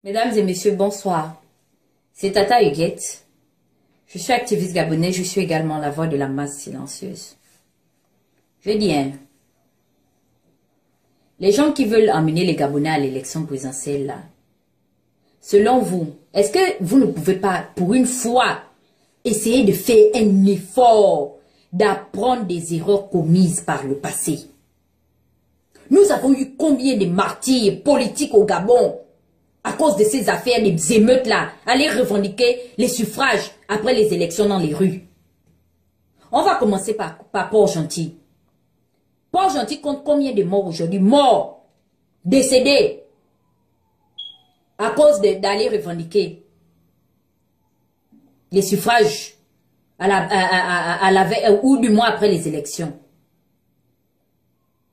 Mesdames et messieurs, bonsoir. C'est Tata Huguette. Je suis activiste gabonais, je suis également la voix de la masse silencieuse. Je dis, les gens qui veulent emmener les Gabonais à l'élection présidentielle, là, selon vous, est-ce que vous ne pouvez pas, pour une fois, essayer de faire un effort d'apprendre des erreurs commises par le passé? Nous avons eu combien de martyrs politiques au Gabon à cause de ces affaires, des émeutes-là, aller revendiquer les suffrages après les élections dans les rues. On va commencer par Port-Gentil. Port-Gentil compte combien de morts aujourd'hui? Morts, décédés, à cause d'aller revendiquer les suffrages à la veille, ou du mois après les élections.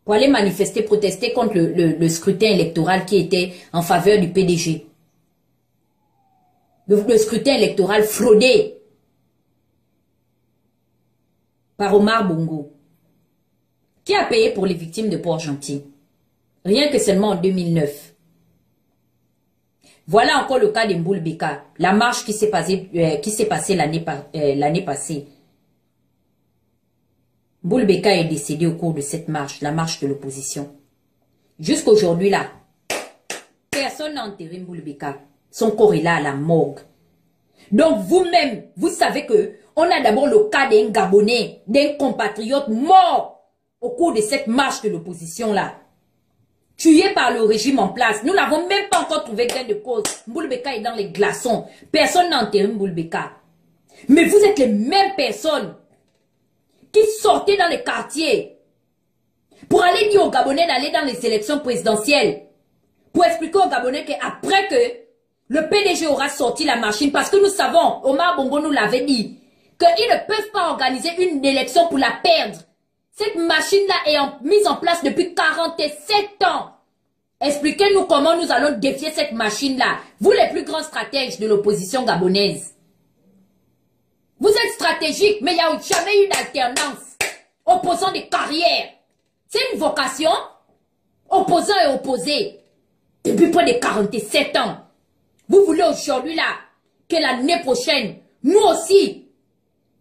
Pour aller manifester, protester contre le scrutin électoral qui était en faveur du PDG. Le scrutin électoral fraudé par Omar Bongo. Qui a payé pour les victimes de Port-Gentil? Rien que seulement en 2009. Voilà encore le cas de Mboul Beka, la marche qui s'est passée l'année passée. Mboul Beka est décédé au cours de cette marche, la marche de l'opposition. Jusqu'aujourd'hui là, personne n'a enterré Mboul Beka. Son corps est là à la morgue. Donc vous-même, vous savez que on a d'abord le cas d'un Gabonais, d'un compatriote mort au cours de cette marche de l'opposition là. Tué par le régime en place. Nous n'avons même pas encore trouvé gain de cause. Mboul Beka est dans les glaçons. Personne n'a enterré Mboul Beka. Mais vous êtes les mêmes personnes qui sortaient dans les quartiers pour aller dire aux Gabonais d'aller dans les élections présidentielles, pour expliquer aux Gabonais qu'après que le PDG aura sorti la machine, parce que nous savons, Omar Bongo nous l'avait dit, qu'ils ne peuvent pas organiser une élection pour la perdre. Cette machine-là est mise en place depuis 47 ans. Expliquez-nous comment nous allons défier cette machine-là. Vous les plus grands stratèges de l'opposition gabonaise. Vous êtes stratégique, mais il n'y a jamais eu d'alternance. Opposant des carrières. C'est une vocation. Opposant et opposé. Depuis près de 47 ans. Vous voulez aujourd'hui là, que l'année prochaine, nous aussi,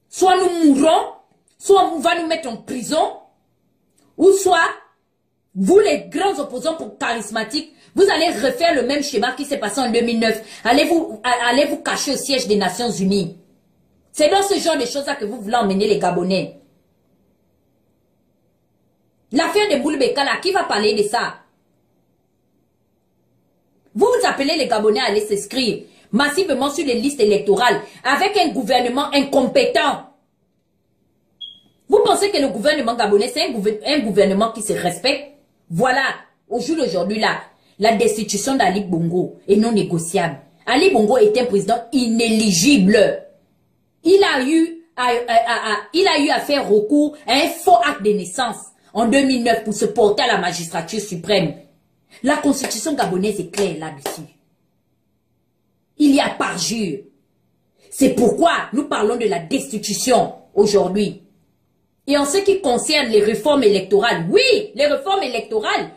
soit nous mourrons, soit on va nous mettre en prison, ou soit, vous les grands opposants charismatiques, vous allez refaire le même schéma qui s'est passé en 2009. Allez vous cacher au siège des Nations Unies. C'est dans ce genre de choses-là que vous voulez emmener les Gabonais. L'affaire de Mboul Beka là, qui va parler de ça? Vous appelez les Gabonais à aller s'inscrire massivement sur les listes électorales avec un gouvernement incompétent. Vous pensez que le gouvernement gabonais, c'est un gouvernement qui se respecte? Voilà, au jour d'aujourd'hui là, la destitution d'Ali Bongo est non négociable. Ali Bongo est un président inéligible. Il a eu à faire recours à un faux acte de naissance en 2009 pour se porter à la magistrature suprême. La constitution gabonaise est claire là-dessus. Il y a parjure. C'est pourquoi nous parlons de la destitution aujourd'hui. Et en ce qui concerne les réformes électorales, oui, les réformes électorales,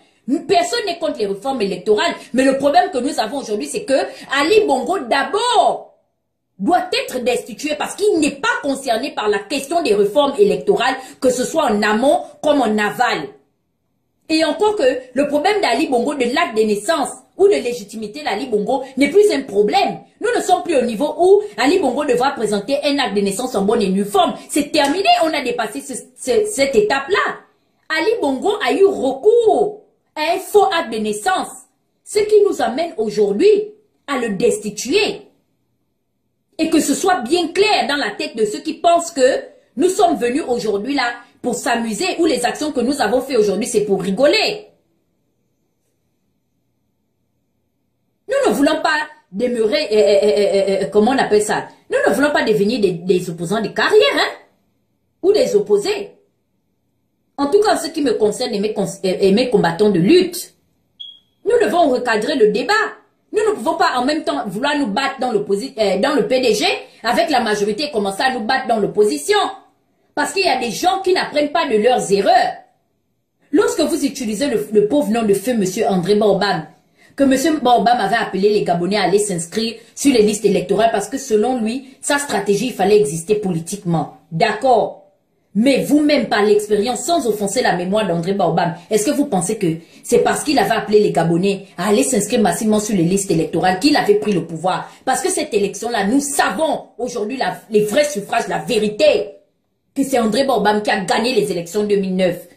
personne n'est contre les réformes électorales, mais le problème que nous avons aujourd'hui, c'est que Ali Bongo d'abord doit être destitué parce qu'il n'est pas concerné par la question des réformes électorales, que ce soit en amont comme en aval. Et encore que le problème d'Ali Bongo, de l'acte de naissance ou de légitimité d'Ali Bongo n'est plus un problème. Nous ne sommes plus au niveau où Ali Bongo devra présenter un acte de naissance en bonne et due forme. C'est terminé, on a dépassé cette étape-là. Ali Bongo a eu recours à un faux acte de naissance, ce qui nous amène aujourd'hui à le destituer. Et que ce soit bien clair dans la tête de ceux qui pensent que nous sommes venus aujourd'hui là pour s'amuser, ou les actions que nous avons fait aujourd'hui, c'est pour rigoler. Nous ne voulons pas demeurer, comment on appelle ça? Nous ne voulons pas devenir des opposants de carrière, hein? Ou des opposés. En tout cas, en ce qui me concerne et mes combattants de lutte, nous devons recadrer le débat. Nous ne pouvons pas en même temps vouloir nous battre dans le PDG avec la majorité et commencer à nous battre dans l'opposition. Parce qu'il y a des gens qui n'apprennent pas de leurs erreurs. Lorsque vous utilisez le pauvre nom de feu M. André Borban, que M. Baobam avait appelé les Gabonais à aller s'inscrire sur les listes électorales parce que selon lui, sa stratégie, il fallait exister politiquement. D'accord. Mais vous-même, par l'expérience, sans offenser la mémoire d'André Baobam, est-ce que vous pensez que c'est parce qu'il avait appelé les Gabonais à aller s'inscrire massivement sur les listes électorales qu'il avait pris le pouvoir? Parce que cette élection-là, nous savons aujourd'hui les vrais suffrages, la vérité, que c'est André Baobam qui a gagné les élections 2009.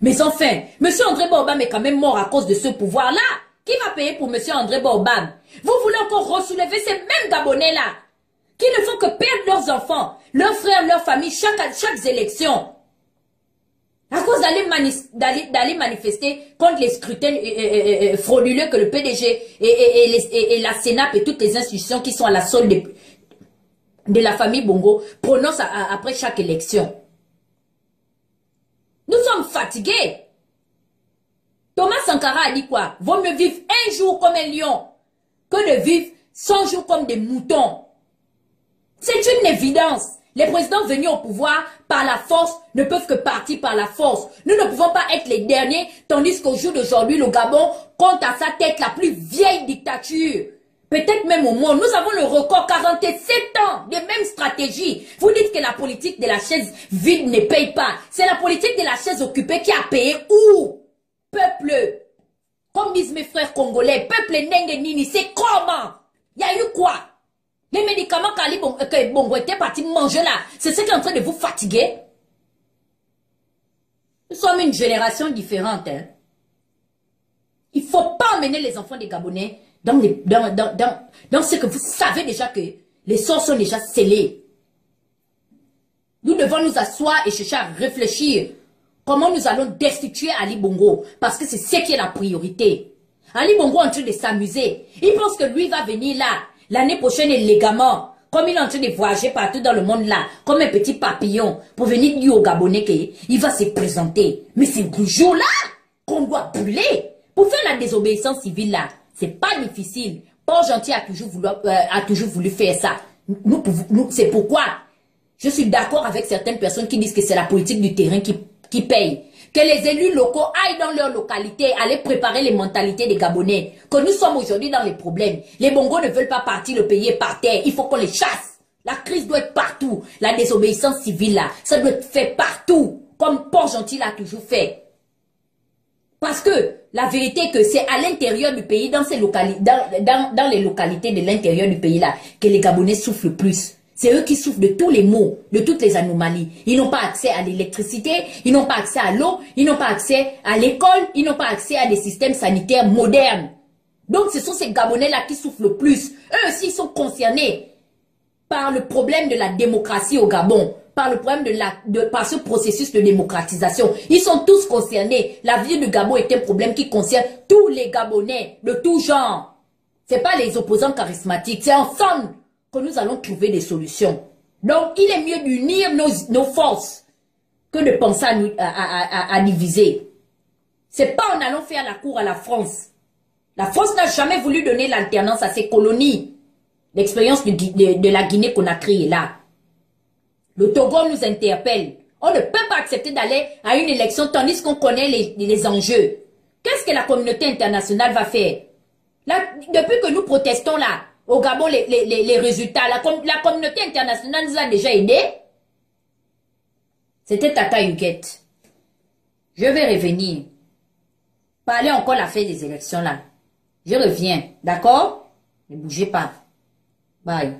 Mais enfin, M. André Baobam est quand même mort à cause de ce pouvoir-là. Qui va payer pour M. André Baobam? Vous voulez encore ressoulever ces mêmes Gabonais-là qui ne font que perdre leurs enfants, leurs frères, leurs familles, chaque élection. À cause d'aller manifester contre les scrutins frauduleux que le PDG et la Sénap et toutes les institutions qui sont à la solde de la famille Bongo prononcent après chaque élection. Nous sommes fatigués. Thomas Sankara a dit quoi? Vaut mieux vivre un jour comme un lion que de vivre 100 jours comme des moutons. C'est une évidence. Les présidents venus au pouvoir par la force ne peuvent que partir par la force. Nous ne pouvons pas être les derniers, tandis qu'au jour d'aujourd'hui, le Gabon compte à sa tête la plus vieille dictature. Peut-être même au monde. Nous avons le record 47 ans des mêmes stratégies. Vous dites que la politique de la chaise vide ne paye pas. C'est la politique de la chaise occupée qui a payé où? Peuple, comme disent mes frères congolais, peuple Nenge Nini, c'est comment? Il y a eu quoi? Les médicaments que Bongo était parti manger là, c'est ce qui est en train de vous fatiguer. Nous sommes une génération différente. Hein. Il ne faut pas emmener les enfants des Gabonais dans ce que vous savez déjà que les sorts sont déjà scellés. Nous devons nous asseoir et chercher à réfléchir comment nous allons destituer Ali Bongo, parce que c'est ce qui est la priorité. Ali Bongo est en train de s'amuser. Il pense que lui va venir là, l'année prochaine élégamment, comme il est en train de voyager partout dans le monde là, comme un petit papillon, pour venir dire aux Gabonais qu'il va se présenter. Mais c'est le jour-là qu'on doit brûler. Pour faire la désobéissance civile là, c'est pas difficile. Port-Gentil a toujours voulu faire ça. C'est pourquoi je suis d'accord avec certaines personnes qui disent que c'est la politique du terrain qui paye. Que les élus locaux aillent dans leur localité, aller préparer les mentalités des Gabonais. Que nous sommes aujourd'hui dans les problèmes. Les Bongos ne veulent pas partir, le pays est par terre. Il faut qu'on les chasse. La crise doit être partout. La désobéissance civile là, ça doit être fait partout. Comme Port-Gentil l'a toujours fait. Parce que la vérité est que c'est à l'intérieur du pays, dans les localités de l'intérieur du pays là, que les Gabonais souffrent le plus. C'est eux qui souffrent de tous les maux, de toutes les anomalies. Ils n'ont pas accès à l'électricité, ils n'ont pas accès à l'eau, ils n'ont pas accès à l'école, ils n'ont pas accès à des systèmes sanitaires modernes. Donc ce sont ces Gabonais-là qui souffrent le plus. Eux aussi sont concernés par le problème de la démocratie au Gabon, par le problème par ce processus de démocratisation. Ils sont tous concernés. La vie du Gabon est un problème qui concerne tous les Gabonais, de tout genre. C'est pas les opposants charismatiques, c'est ensemble que nous allons trouver des solutions. Donc, il est mieux d'unir nos forces que de penser à diviser. C'est pas en allant faire la cour à la France. La France n'a jamais voulu donner l'alternance à ses colonies. L'expérience de la Guinée-Conakry est là. Le Togo nous interpelle. On ne peut pas accepter d'aller à une élection tandis qu'on connaît les enjeux. Qu'est-ce que la communauté internationale va faire? Là, depuis que nous protestons là, au Gabon, les résultats, la communauté internationale nous a déjà aidés. C'était Tata Huguette. Je vais revenir. Parler encore l'affaire des élections là. Je reviens. D'accord? Ne bougez pas. Bye.